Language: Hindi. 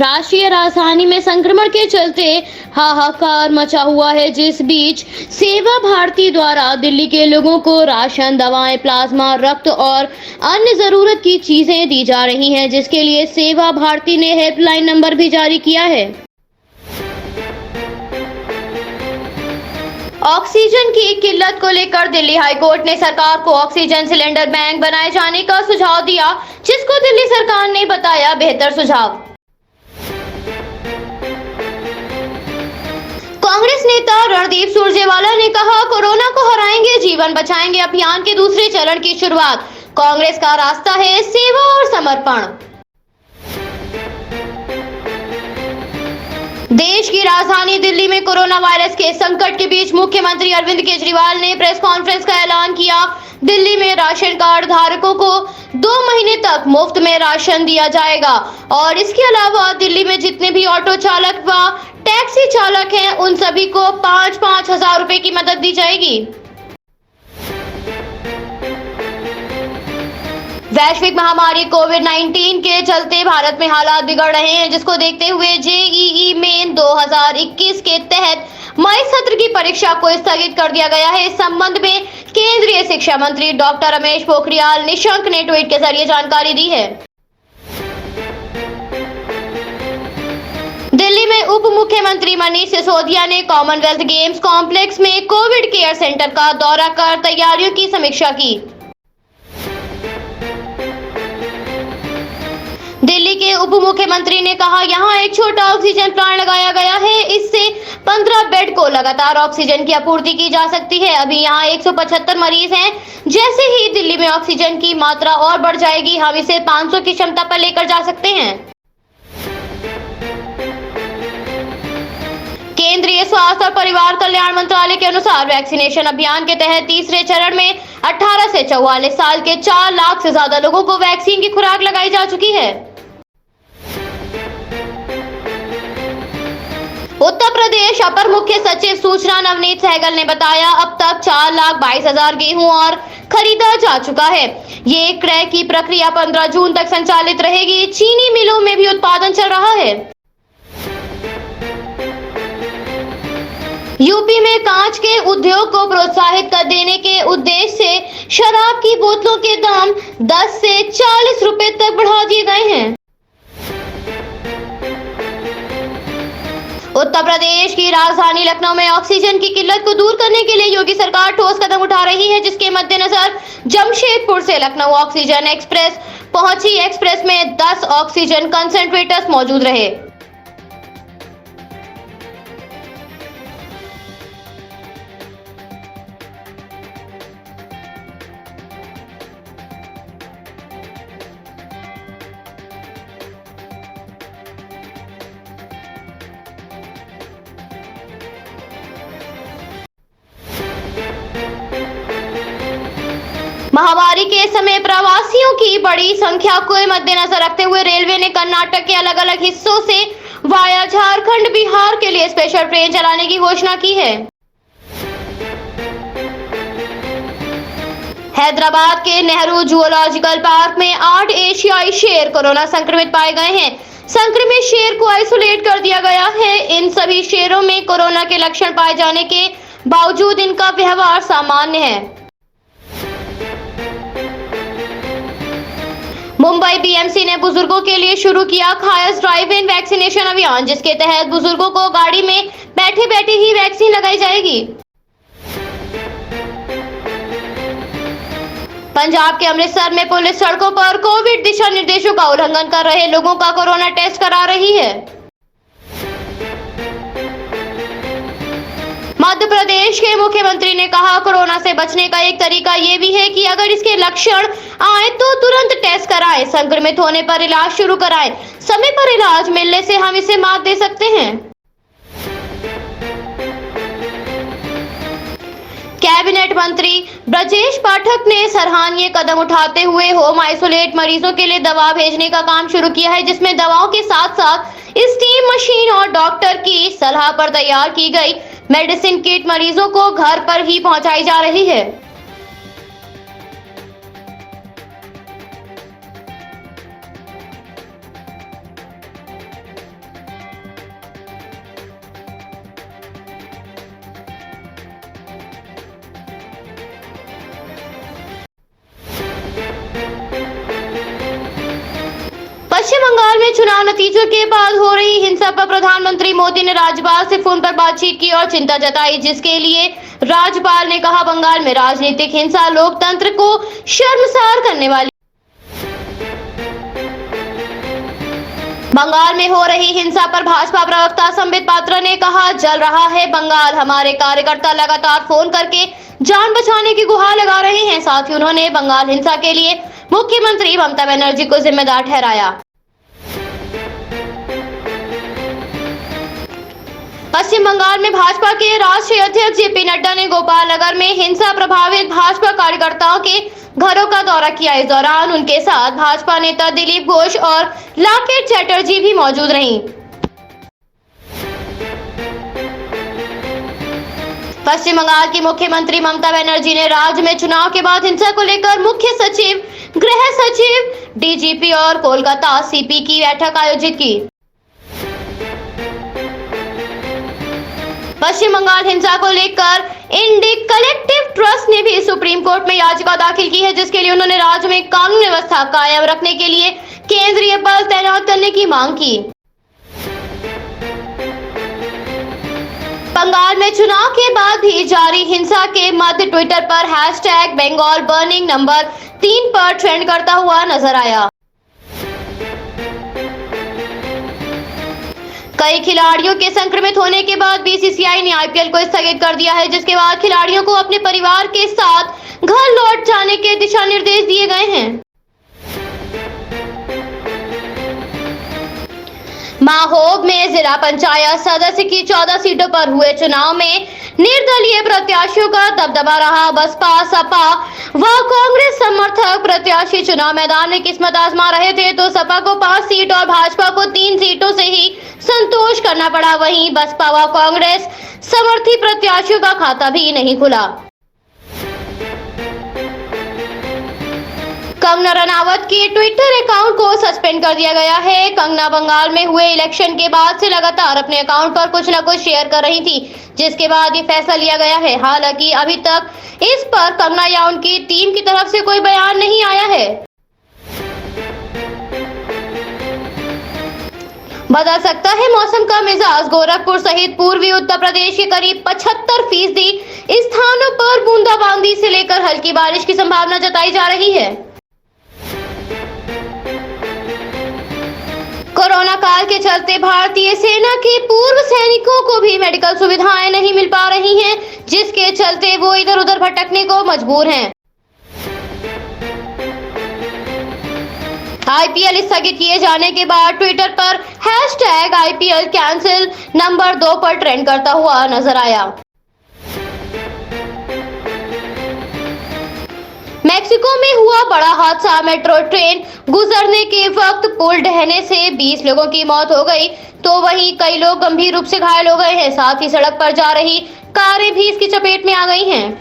राष्ट्रीय राजधानी में संक्रमण के चलते हाहाकार मचा हुआ है, जिस बीच सेवा भारती द्वारा दिल्ली के लोगों को राशन, दवाएं, प्लाज्मा, रक्त और अन्य जरूरत की चीजें दी जा रही हैं, जिसके लिए सेवा भारती ने हेल्पलाइन नंबर भी जारी किया है। ऑक्सीजन की किल्लत को लेकर दिल्ली हाईकोर्ट ने सरकार को ऑक्सीजन सिलेंडर बैंक बनाए जाने का सुझाव दिया, जिसको दिल्ली सरकार ने बताया बेहतर सुझाव। कांग्रेस नेता रणदीप सुरजेवाला ने कहा, कोरोना को हराएंगे, जीवन बचाएंगे अभियान के दूसरे चरण की शुरुआत। कांग्रेस का रास्ता है सेवा और समर्पण। देश की राजधानी दिल्ली में कोरोना वायरस के संकट के बीच मुख्यमंत्री अरविंद केजरीवाल ने प्रेस कॉन्फ्रेंस का ऐलान किया। दिल्ली में राशन कार्ड धारकों को 2 महीने तक मुफ्त में राशन दिया जाएगा और इसके अलावा दिल्ली में जितने भी ऑटो चालक व टैक्सी चालक हैं, उन सभी को 5-5 हजार रुपए की मदद दी जाएगी। वैश्विक महामारी कोविड-19 के चलते भारत में हालात बिगड़ रहे हैं, जिसको देखते हुए जेईई मेन 2021 के तहत मई सत्र की परीक्षा को स्थगित कर दिया गया है। इस संबंध में केंद्रीय शिक्षा मंत्री डॉक्टर रमेश पोखरियाल निशंक ने ट्वीट के जरिए जानकारी दी है। दिल्ली में उप मुख्यमंत्री मनीष सिसोदिया ने कॉमनवेल्थ गेम्स कॉम्प्लेक्स में कोविड केयर सेंटर का दौरा कर तैयारियों की समीक्षा की। दिल्ली के उप मुख्यमंत्री ने कहा, यहां एक छोटा ऑक्सीजन प्लांट लगाया गया है। इससे 15 बेड को लगातार ऑक्सीजन की आपूर्ति की जा सकती है। अभी यहां 175 मरीज हैं। जैसे ही दिल्ली में ऑक्सीजन की मात्रा और बढ़ जाएगी, हम इसे 500 की क्षमता पर लेकर जा सकते हैं। केंद्रीय स्वास्थ्य और परिवार कल्याण मंत्रालय के अनुसार वैक्सीनेशन अभियान के तहत तीसरे चरण में 18 से 44 साल के 4 लाख से ज्यादा लोगों को वैक्सीन की खुराक लगाई जा चुकी है। उत्तर प्रदेश अपर मुख्य सचिव सूचना नवनीत सहगल ने बताया, अब तक 4,22,000 गेहूं और खरीदा जा चुका है। ये क्रय की प्रक्रिया 15 जून तक संचालित रहेगी। चीनी मिलों में भी उत्पादन चल रहा है। यूपी में कांच के उद्योग को प्रोत्साहित कर देने के उद्देश्य से शराब की बोतलों के दाम 10 से 40 रुपए तक बढ़ा दिए गए हैं। उत्तर प्रदेश की राजधानी लखनऊ में ऑक्सीजन की किल्लत को दूर करने के लिए योगी सरकार ठोस कदम उठा रही है, जिसके मद्देनजर जमशेदपुर से लखनऊ ऑक्सीजन एक्सप्रेस पहुंची। एक्सप्रेस में 10 ऑक्सीजन कंसंट्रेटर्स मौजूद रहे। महामारी के समय प्रवासियों की बड़ी संख्या को मद्देनजर रखते हुए रेलवे ने कर्नाटक के अलग अलग हिस्सों से वाया झारखंड, बिहार के लिए स्पेशल ट्रेन चलाने की घोषणा की है। हैदराबाद के नेहरू जूलॉजिकल पार्क में 8 एशियाई शेर कोरोना संक्रमित पाए गए हैं। संक्रमित शेर को आइसोलेट कर दिया गया है। इन सभी शेरों में कोरोना के लक्षण पाए जाने के बावजूद इनका व्यवहार सामान्य है। मुंबई बीएमसी ने बुजुर्गों के लिए शुरू किया खास ड्राइव इन वैक्सीनेशन अभियान, जिसके तहत बुजुर्गों को गाड़ी में बैठे बैठे ही वैक्सीन लगाई जाएगी। पंजाब के अमृतसर में पुलिस सड़कों पर कोविड दिशा निर्देशों का उल्लंघन कर रहे लोगों का कोरोना टेस्ट करा रही है। मध्य प्रदेश के मुख्यमंत्री ने कहा, कोरोना से बचने का एक तरीका ये भी है कि अगर इसके लक्षण आए तो तुरंत टेस्ट कराएं, संक्रमित होने पर इलाज शुरू कराएं। समय पर इलाज मिलने से हम इसे मात दे सकते हैं। कैबिनेट मंत्री ब्रजेश पाठक ने सराहनीय कदम उठाते हुए होम आइसोलेट मरीजों के लिए दवा भेजने का काम शुरू किया है, जिसमें दवाओं के साथ साथ स्टीम मशीन और डॉक्टर की सलाह पर तैयार की गई मेडिसिन किट मरीजों को घर पर ही पहुंचाई जा रही है। में चुनाव नतीजों के बाद हो रही हिंसा पर प्रधानमंत्री मोदी ने राज्यपाल से फोन पर बातचीत की और चिंता जताई, जिसके लिए राज्यपाल ने कहा, बंगाल में राजनीतिक हिंसा लोकतंत्र को शर्मसार करने वाली। बंगाल में हो रही हिंसा पर भाजपा प्रवक्ता संबित पात्रा ने कहा, जल रहा है बंगाल। हमारे कार्यकर्ता लगातार फोन करके जान बचाने की गुहार लगा रहे हैं। साथ ही उन्होंने बंगाल हिंसा के लिए मुख्यमंत्री ममता बनर्जी को जिम्मेदार ठहराया। पश्चिम बंगाल में भाजपा के राष्ट्रीय अध्यक्ष जेपी नड्डा ने गोपाल नगर में हिंसा प्रभावित भाजपा कार्यकर्ताओं के घरों का दौरा किया। इस दौरान उनके साथ भाजपा नेता दिलीप घोष और लाकेट चैटर्जी भी मौजूद रहीं। पश्चिम बंगाल की मुख्यमंत्री ममता बनर्जी ने राज्य में चुनाव के बाद हिंसा को लेकर मुख्य सचिव, गृह सचिव, डीजीपी और कोलकाता सीपी की बैठक आयोजित की। पश्चिम बंगाल हिंसा को लेकर इंडिक कलेक्टिव ट्रस्ट ने भी सुप्रीम कोर्ट में याचिका दाखिल की है, जिसके लिए उन्होंने राज्य में कानून व्यवस्था कायम रखने के लिए केंद्रीय बल तैनात करने की मांग की। बंगाल में चुनाव के बाद भी जारी हिंसा के मध्य ट्विटर पर हैशटैग बंगाल बर्निंग नंबर 3 पर ट्रेंड करता हुआ नजर आया। कई खिलाड़ियों के संक्रमित होने के बाद बीसीसीआई ने आईपीएल को स्थगित कर दिया है, जिसके बाद खिलाड़ियों को अपने परिवार के साथ घर लौट जाने के दिशा निर्देश दिए गए हैं। माहोब में जिला पंचायत सदस्य की 14 सीटों पर हुए चुनाव में निर्दलीय प्रत्याशियों का दबदबा रहा। बसपा, सपा व कांग्रेस समर्थक प्रत्याशी चुनाव मैदान में किस्मत आजमा रहे थे, तो सपा को 5 सीट और भाजपा को 3 सीटों से ही संतोष करना पड़ा। वहीं बसपा व कांग्रेस समर्थी प्रत्याशियों का खाता भी नहीं खुला। कंगना रनावत के ट्विटर अकाउंट को सस्पेंड कर दिया गया है। कंगना बंगाल में हुए इलेक्शन के बाद से लगातार अपने अकाउंट पर कुछ न कुछ शेयर कर रही थी, जिसके बाद ये फैसला लिया गया है। हालांकि अभी तक इस पर कंगना या उनकी टीम की तरफ से कोई बयान नहीं आया है। बदल सकता है मौसम का मिजाज। गोरखपुर सहित पूर्वी उत्तर प्रदेश के करीब 75% स्थानों पर बूंदाबांदी से लेकर हल्की बारिश की संभावना जताई जा रही है। कोरोना काल के चलते भारतीय सेना के पूर्व सैनिकों को भी मेडिकल सुविधाएं नहीं मिल पा रही हैं, जिसके चलते वो इधर उधर भटकने को मजबूर हैं। आईपीएल स्थगित किए जाने के बाद ट्विटर पर हैशटैग आईपीएल कैंसिल नंबर 2 पर ट्रेंड करता हुआ नजर आया। मेक्सिको में हुआ बड़ा हादसा। मेट्रो ट्रेन गुजरने के वक्त पुल ढहने से 20 लोगों की मौत हो गई, तो वहीं कई लोग गंभीर रूप से घायल हो गए हैं। साथ ही सड़क पर जा रही कारें भी इसकी चपेट में आ गई हैं।